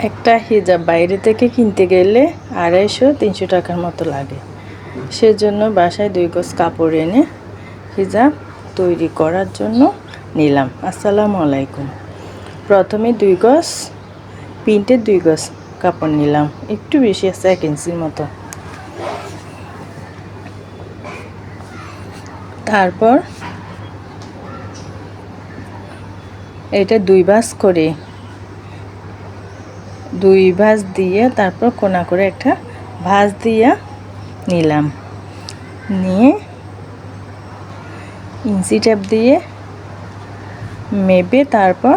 একটা হিজাব বাইরে থেকে কিনতে গেলে 250-300 টাকার মতো লাগে। সেজন্য বাসায় 2 গজ কাপড় এনে হিজাব তৈরি করার জন্য নিলাম। আসসালামু আলাইকুম। প্রথমে 2 গজ প্রিন্টের 2 গজ কাপড় নিলাম, একটু বেশি আছে 1 ইঞ্চির মতো। তারপর এটা 2 ভাঁজ করে 2 ভাঁজ দিয়ে তারপর কোনা করে একটা ভাঁজ দিয়ে নিলাম। নিয়ে ইঞ্চি টেপ দিয়ে মেপে তারপর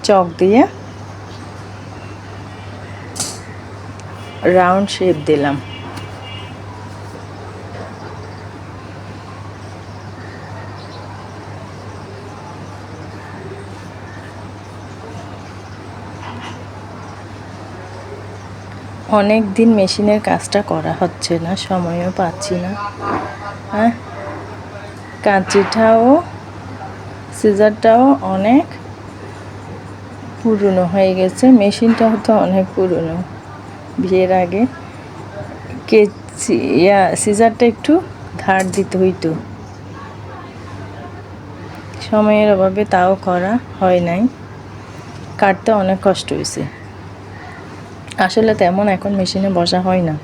চক দিয়ে রাউন্ড শেপ দিলাম। অনেক দিন মেশিনের কাজটা করা হচ্ছে না, সময়ও পাচ্ছি না। কাঁচিটাও সিজারটাও অনেক পুরনো হয়ে গেছে, মেশিনটাও তো অনেক পুরনো। বিয়ের আগে সিজারটা একটু ধার দিতে হইতো, সময়ের অভাবে তাও করা হয় নাই। কাটতে অনেক কষ্ট হয়েছে। আসলে তেমন এখন মেশিনে বসা হয় না,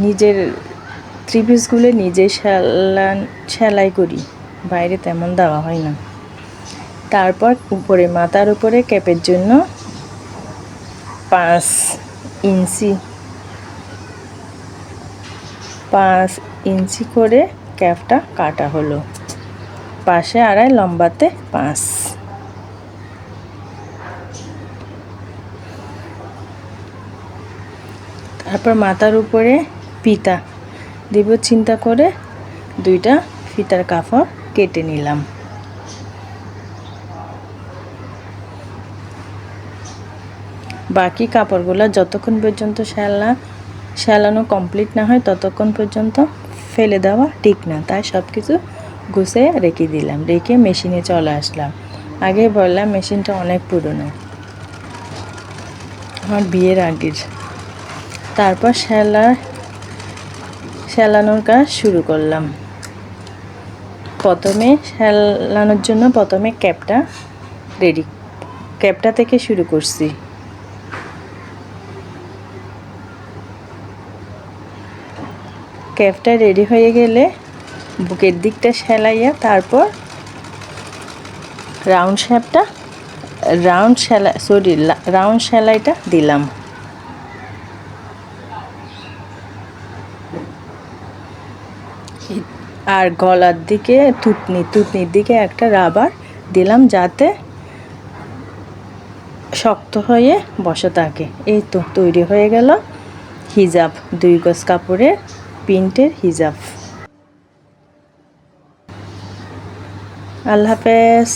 নিজের 3 পিসগুলো নিজেই সেলাই করি, বাইরে তেমন দেওয়া হয় না। তারপর উপরে মাথার উপরে ক্যাপের জন্য 5 ইঞ্চি করে ক্যাপটা কাটা হলো, পাশে 2.5, লম্বাতে 5। তারপর মাথার উপরে ফিতা দিব চিন্তা করে 2টা ফিতার কাপড় কেটে নিলাম। বাকি কাপড়গুলো যতক্ষণ পর্যন্ত সেলানো কমপ্লিট না হয় ততক্ষণ পর্যন্ত ফেলে দেওয়া ঠিক না, তাই সব কিছু গুছিয়ে রেখে দিলাম। রেখে মেশিনে চলে আসলাম। আগে বললাম মেশিনটা অনেক পুরনো, আমার বিয়ের আগের। তারপর সেলানোর কাজ শুরু করলাম। সেলানোর জন্য প্রথমে ক্যাপটা থেকে শুরু করছি। ক্যাপটা রেডি হয়ে গেলে বুকের দিকটা সেলাইয়া তারপর রাউন্ড সেলাইটা দিলাম। আর গলার দিকে থুতনির দিকে একটা রাবার দিলাম যাতে শক্ত হয়ে বসে থাকে। এই তো তৈরি হয়ে গেল হিজাব, 2 গজ কাপড়ের প্রিন্টের হিজাব। আল্লাহ হাফেজ।